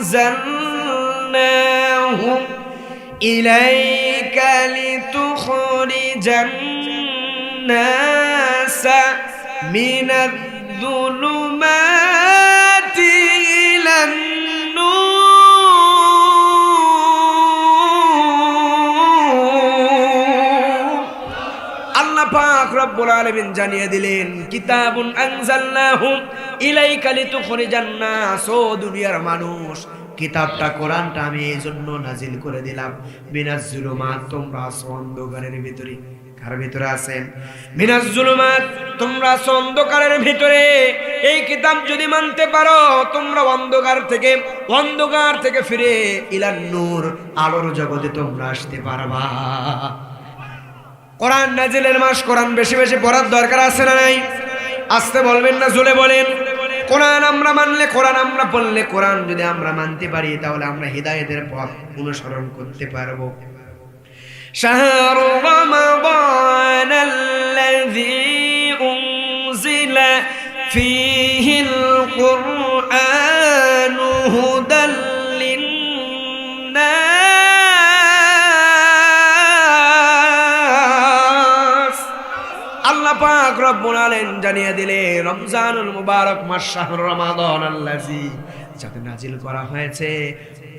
أنزلناه إليك لتخرج الناس من الظلمات إلى النور আল্লাহ পাক রব্বুল আলামিন জানিয়ে দিলেন কিতাবুন আনজালনাহু ইলাইকা লিতুখরিজান নাস, ও দুনিয়ার মানুষ, কিতাবটা কোরআনটা আমি এই জন্য নাজিল করে দিলাম মিনাজ জুলুমাত, তোমরা আছো অন্ধকারের ভিতরে। কার ভিতরে আছেন? মিনাজ জুলুমাত, তোমরা আছো অন্ধকারের ভিতরে। এই কিতাব যদি মানতে পারো তোমরা অন্ধকার থেকে ফিরে ইলান নূর, আলোর জগতে তোমরা আসতে পারবা। কোরআন নাজিলের মাস, কোরআন বেশি বেশি পড়ার দরকার আছে না নাই? আসতে বলবেন না, জোরে বলেন। কোরআন আমরা মানলে, কোরআন আমরা পড়লে, কোরআন যদি আমরা মানতে পারি তাহলে আমরা হিদায়াতের পথ অনুসরণ করতে পারবো। শাহরু রমাদান আল্লাযী উনজিলা ফীহিল কুরআনু হুদাল লিন্নাস। আল্লাহ পাক রব্বুল আলামিন জানিয়ে দিলে রমজানুল মুবারক মাস শাহরু রমাদান আল্লাযী, যাতে নাজিল করা হয়েছে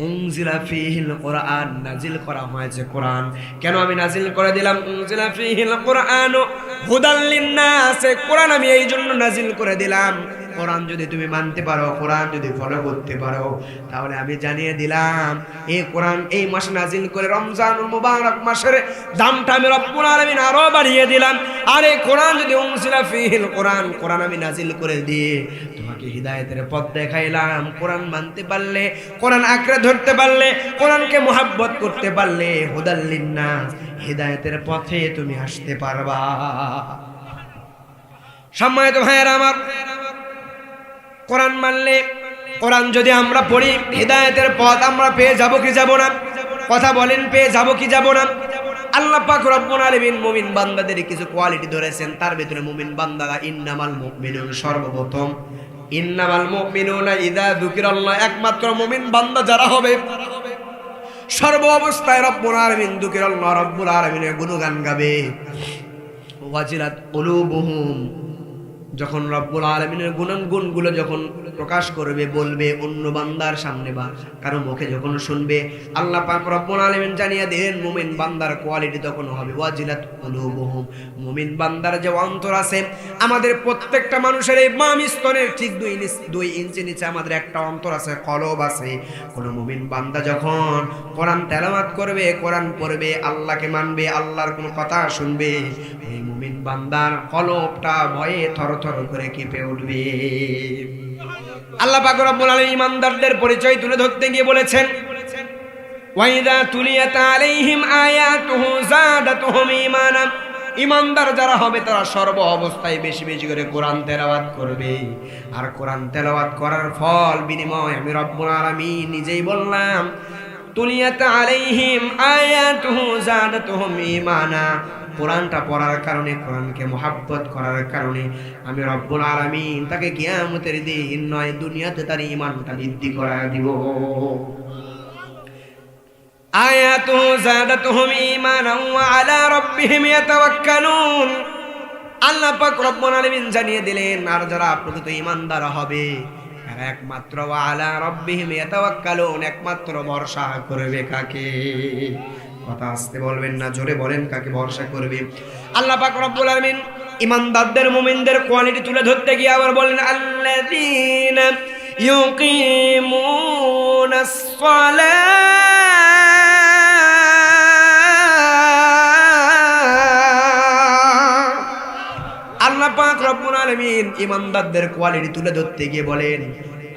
উনজিলা ফীহিল কুরআন, নাজিল করা হয়েছে কোরআন। কেন আমি নাজিল করে দিলাম উনজিলা ফীহিল কুরআনু হুদাল লিন্নাস? কোরআন আমি এই জন্য নাজিল করে দিলাম, কোরআন যদি তুমি মানতে পারো, কোরআন যদি ফলো করতে পারো, তাহলে আমি জানিয়ে দিলাম এই কোরআন এই মাসে নাজিল করে রমজানুল মুবারক মাসের দামটা আমি রব্বুল আলামিন আরো বাড়িয়ে দিলাম। আর এই কোরআন যদি উনজিলা ফীহিল কুরআন, কোরআন আমি নাজিল করে দিয়ে তোমাকে হিদায়াতের পথ দেখাইলাম। কোরআন মানতে পারলে, কোরআন আঁকড়ে ধরতে পারলে, কোরআনকে মুহাব্বত করতে পারলে, হুদাল লিন্নাস, হিদায়াতের পথে তুমি আসতে পারবা। সম্মানিত ভাইয়েরা আমার, কোরআন মানলে, কোরআন যদি আমরা পড়ি, হিদায়াতের পথ আমরা পেয়ে যাব কি যাব না? কথা বলেন, পেয়ে যাব কি যাব না? আল্লাহ পাক রব্বুল আলামিন মুমিন বান্দাদের কিছু কোয়ালিটি ধরেছেন, তার ভিতরে মুমিন বান্দারা ইন্নামাল মুমিনুন, সর্বপ্রথম ইন্নামাল মুমিনুনা ইযা যুকিরাল্লাহ, একমাত্র মুমিন বান্দা যারা হবে সর্ব অবস্থায় রব্বুল আলামিন যুকিরাল্লাহ, রব্বুল আলামিনের গুণগান গাবে। ওয়াজিলাত কুলুবুহুম, যখন রব্বুল আলামিনের গুণগুলো যখন প্রকাশ করবে, বলবে অন্য বান্দার সামনে বা কারো মুখে যখন শুনবে, আল্লাহ পাক রব্বুল আলামিন জানিয়ে দেন মুমিন বান্দার কোয়ালিটি তখন হবে ওয়াজিলাত কুলুবুহুম। মুমিন বান্দার যে অন্তর আছে, আমাদের প্রত্যেকটা মানুষের এই বাম স্তনের ঠিক 2 ইঞ্চি নিচে আমাদের একটা অন্তর আছে, কলব আছে। কোন মুমিন বান্দা যখন কোরআন তেলাওয়াত করবে, কোরআন পড়বে, আল্লাহকে মানবে, আল্লাহর কোন কথা শুনবে, এই মুমিন বান্দার কলবটা ভয়ে থরথর করে কেঁপে উঠবে। আল্লাহ পাক রব্বুল আলামিন ঈমানদারদের পরিচয় তুলে ধরতে গিয়ে বলেছেন ওয়াইদা তুলিয়াত আলাইহিম আয়াতুহু যাদাতুহুম ঈমানা, ঈমানদার যারা হবে তারা সর্ব অবস্থায় বেশি বেশি করে কোরআন তেলাওয়াত করবে। আর কোরআন তেলাওয়াত করার ফল বিনিময় আমি রব্বুল আলামিন নিজেই বললাম তুলিয়াত আলাইহিম আয়াতুহু যাদাতুহুম ঈমানা। কোরআনটা পড়ার কারণে, কোরআনকে মুহাব্বত করার কারণে আমি রব্বুল আলামিন তাকে কিয়ামতের দিন নয় দুনিয়াতে তার ঈমানটা বৃদ্ধি করায় দিব। আয়াতুহু যাদাতুহুম ঈমানান ওয়া আলা রাব্বিহিম ইয়াতাওয়াক্কালুন। আল্লাহ পাক রব্বুল আলামিন জানিয়ে দিলেন আর যারা প্রকৃত ঈমানদার হবে তারা একমাত্র ওয়া আলা রাব্বিহিম ইয়াতাওয়াক্কালুন, একমাত্র ভরসা করবে কাকে? কথা আসতে বলবেন না, জোরে বলেন, কাকে ভরসা করবে? আল্লাহ পাক রব্বুল আলামিন ঈমানদারদের মুমিনদের কোয়ালিটি তুলে ধরতে গিয়ে আবার বলেন আল্লাযীনা ইউকিমুনাস সালাত। আল্লাহ পাক রব্বুল আলামিন ঈমানদারদের কোয়ালিটি তুলে ধরতে গিয়ে বলেন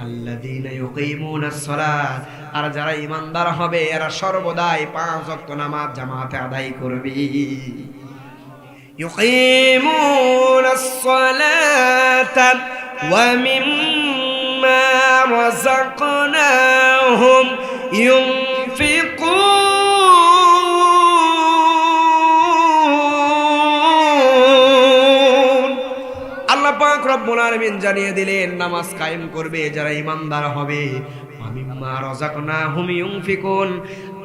আল্লাযীনা ইউকিমুনাস সালাত, আর যারা ঈমানদার হবে এরা সর্বদাই 5 ওয়াক্ত নামাজ জামাতে আদায় করবে। ইউকিমুনাস সালাতা ওয়া মিম্মা রাযাকনাহুম ইউনফিকুন। আল্লাহ পাক রব্বুল রব্বুল আলামিন জানিয়ে দিলেন নামাজ কায়েম করবে যারা ঈমানদার হবে, মিম্মা রাযাকনাহুম ইউনফিকুন।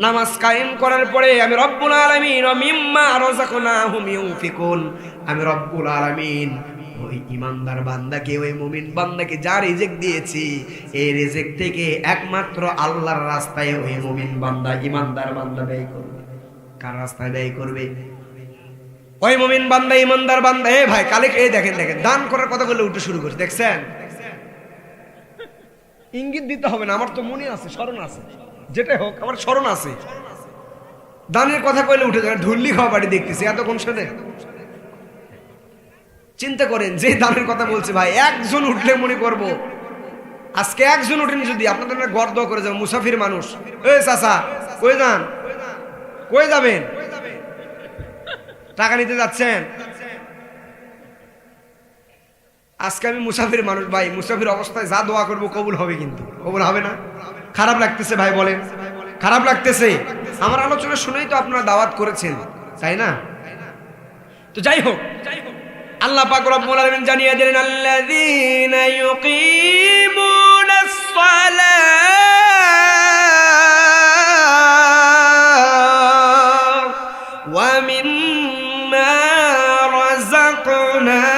নামাজ কায়েম করার পরে আমি রব্বুল আলামিন মিম্মা রাযাকনাহুম ইউনফিকুন, আমি রব্বুল আলামিন ওই ঈমানদার বান্দাকে, ওই মুমিন বান্দাকে যা রিজিক দিয়েছি, এই রিজিক থেকে একমাত্র আল্লাহর রাস্তায় ওই মুমিন বান্দা, ঈমানদার বান্দা ব্যয় করবে। কার রাস্তায় ব্যয় করবে? ওই মুমিন বান্দা, ঈমানদার বান্দা। এ ভাই কালে এই দেখেন দেখেন দান করার কথা বলে উঠে শুরু করছে, দেখছেন? ইঙ্গিত দিতে হবে না, আমার তো মনে আছে, স্মরণ আছে, যেটাই হোক আমার স্মরণ আছে। দানের কথা কইলে উঠে যাবে, ঢুল্লি খাওয়া বাড়ি দেখতেছি এতক্ষণ শুনে। চিন্তা করেন যে দানের কথা বলছে ভাই, একজন উঠলে মনে করব আজকে একজন উঠেনি যদি আপনাদের গর্দ করে যাবে, মুসাফির মানুষ। এই চাচা কই যান? কই যাবেন? টাকা নিতে যাচ্ছেন? আজকে আমি মুসাফির মানুষ ভাই, মুসাফির অবস্থায় যা দোয়া করবো কবুল হবে, কিন্তু কবুল হবে না। খারাপ লাগতেছে ভাই, বলেন খারাপ লাগতেছে? আমার আলোচনা শুনেই তো আপনারা দাওয়াত করেছেন, তাই না? তো যাই হোক, আল্লাহ পাক রব্বুল আলামিন জানিয়ে দিলেন আল্লাযীনা ইউকিমুনাস সালাহ ওয়া মিম্মা রাযাকনাহুম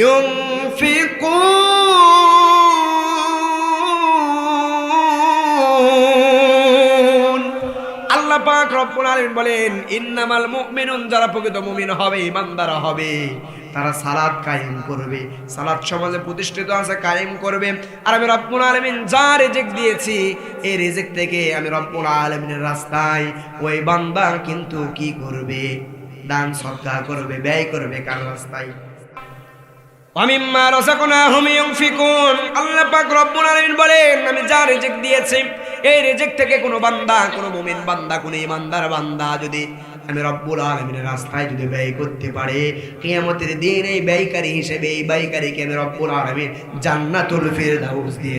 ইউনফিকুন। আল্লাহ পাক রব্বুল আলামিন বলেন ইন্নামাল মুমিনুন, যারা প্রকৃত মুমিন হবে, ঈমানদার হবে, তারা সালাত কায়েম করবে। সালাত সমাজে প্রতিষ্ঠিত আছে, কায়েম করবে। আর আমি রব্বুল আলামিন যা রিজিক দিয়েছি, এই রিজিক থেকে আমি রব্বুল আলামিনের রাস্তায় ওই বান্দা কিন্তু কি করবে? দান সদকা করবে, ব্যয় করবে। কার রাস্তায়? ওয়ামিম্মা রাযাকনাহুম ইউনফিকুন। আল্লাহ পাক রব্বুল আলামিন বলেন আমি যা রিজিক দিয়েছি, এই রিজিক থেকে কোনো বান্দা, কোনো মুমিন বান্দা, কোনো ঈমানদার বান্দা যদি আমি রব্বুল আলামিনের রাস্তায় যদি ব্যয় করতে পারে, কিয়ামতের দিন এই ব্যয়কারী হিসেবে, এই ব্যয়কারীকে আমি রব্বুল আলামিন জান্নাতুল ফিরদাউস দিয়ে